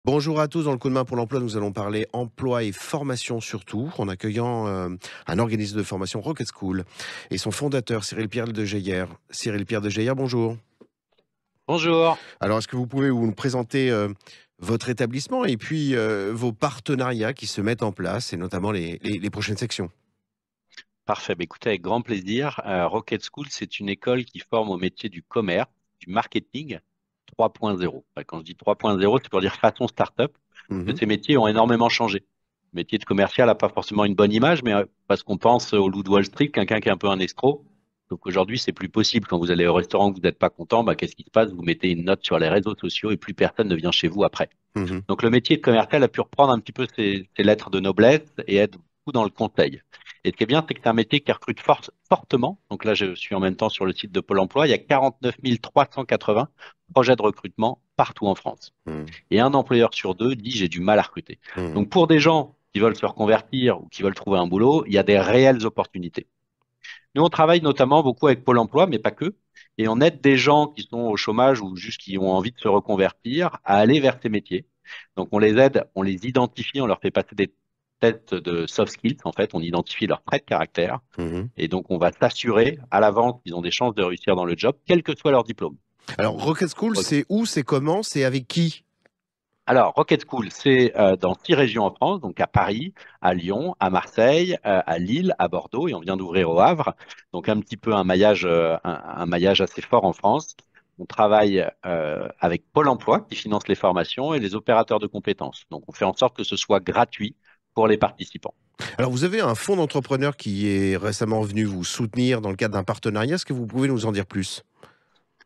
Bonjour à tous, dans le coup de main pour l'emploi, nous allons parler emploi et formation surtout, en accueillant un organisme de formation Rocket School et son fondateur Cyril Pierre de Geyer. Cyril Pierre de Geyer, bonjour. Bonjour. Alors, est-ce que vous pouvez vous nous présenter votre établissement et puis vos partenariats qui se mettent en place et notamment les prochaines sections? Parfait. Bah, écoutez, avec grand plaisir. Rocket School, c'est une école qui forme au métier du commerce, du marketing 3.0. Enfin, quand je dis 3.0, c'est pour dire façon start-up, que Mhm. ces métiers ont énormément changé. Le métier de commercial n'a pas forcément une bonne image, mais parce qu'on pense au loup de Wall Street, quelqu'un qui est un peu un escroc. Donc aujourd'hui, c'est plus possible. Quand vous allez au restaurant que vous n'êtes pas content, bah, qu'est-ce qui se passe? Vous mettez une note sur les réseaux sociaux et plus personne ne vient chez vous après. Mhm. Donc le métier de commercial a pu reprendre un petit peu ses lettres de noblesse et être beaucoup dans le conseil. Et ce qui est bien, c'est que c'est un métier qui recrute fortement. Donc là, je suis en même temps sur le site de Pôle emploi. Il y a 49 380 projets de recrutement partout en France. Mhm. Et un employeur sur deux dit j'ai du mal à recruter. Mhm. Donc pour des gens qui veulent se reconvertir ou qui veulent trouver un boulot, il y a des réelles opportunités. Nous, on travaille notamment beaucoup avec Pôle emploi, mais pas que. Et on aide des gens qui sont au chômage ou juste qui ont envie de se reconvertir à aller vers ces métiers. Donc, on les aide, on les identifie, on leur fait passer des tests de soft skills. En fait, on identifie leurs traits de caractère. Mhm. Et donc, on va s'assurer à l'avance qu'ils ont des chances de réussir dans le job, quel que soit leur diplôme. Alors, Rocket School, c'est où, c'est comment, c'est avec qui? Alors, Rocket School, c'est dans 6 régions en France, donc à Paris, à Lyon, à Marseille, à Lille, à Bordeaux, et on vient d'ouvrir au Havre. Donc, un petit peu un maillage assez fort en France. On travaille avec Pôle emploi qui finance les formations et les opérateurs de compétences. Donc, on fait en sorte que ce soit gratuit pour les participants. Alors, vous avez un fonds d'entrepreneurs qui est récemment venu vous soutenir dans le cadre d'un partenariat. Est-ce que vous pouvez nous en dire plus?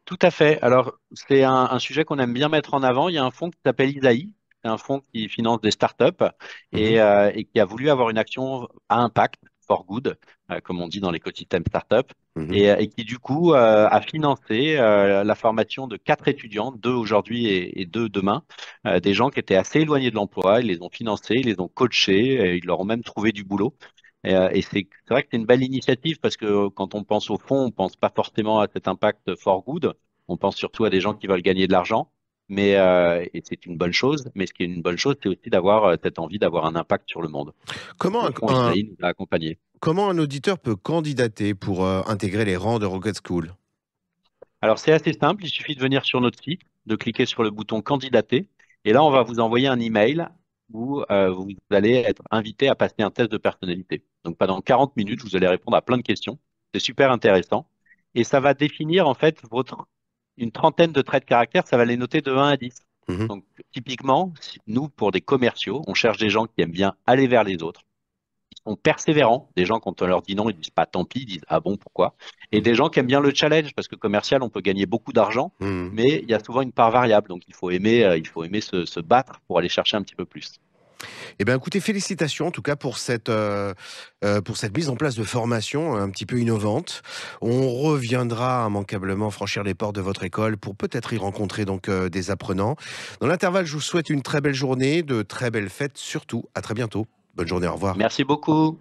Tout à fait. Alors, c'est un sujet qu'on aime bien mettre en avant. Il y a un fonds qui s'appelle Isaïe. C'est un fonds qui finance des startups Mhm. et qui a voulu avoir une action à impact, for good, comme on dit dans l'écosystème startup, Mhm. et qui du coup a financé la formation de 4 étudiants, 2 aujourd'hui et 2 demain, des gens qui étaient assez éloignés de l'emploi. Ils les ont financés, ils les ont coachés, et ils leur ont même trouvé du boulot. Et c'est vrai que c'est une belle initiative parce que quand on pense au fond, on pense pas forcément à cet impact for good. On pense surtout à des gens qui veulent gagner de l'argent, et c'est une bonne chose. Mais ce qui est une bonne chose, c'est aussi d'avoir cette envie d'avoir un impact sur le monde. Comment Et le fonds Isaïe nous a accompagnés. comment un auditeur peut candidater pour intégrer les rangs de Rocket School? Alors c'est assez simple, il suffit de venir sur notre site, de cliquer sur le bouton candidater, et là on va vous envoyer un email où vous allez être invité à passer un test de personnalité. Donc pendant 40 minutes, vous allez répondre à plein de questions. C'est super intéressant. Et ça va définir en fait une trentaine de traits de caractère, ça va les noter de 1 à 10. Mhm. Donc typiquement, nous, pour des commerciaux, on cherche des gens qui aiment bien aller vers les autres, sont persévérants. Des gens, quand on leur dit non, ils disent pas tant pis, ils disent ah bon, pourquoi? Et Mhm. des gens qui aiment bien le challenge, parce que commercial, on peut gagner beaucoup d'argent, Mhm. mais il y a souvent une part variable. Donc il faut aimer se battre pour aller chercher un petit peu plus. Eh bien, écoutez, félicitations en tout cas pour cette mise en place de formation un petit peu innovante. On reviendra immanquablement franchir les portes de votre école pour peut-être y rencontrer donc des apprenants. Dans l'intervalle, je vous souhaite une très belle journée, de très belles fêtes surtout. À très bientôt. Bonne journée, au revoir. Merci beaucoup.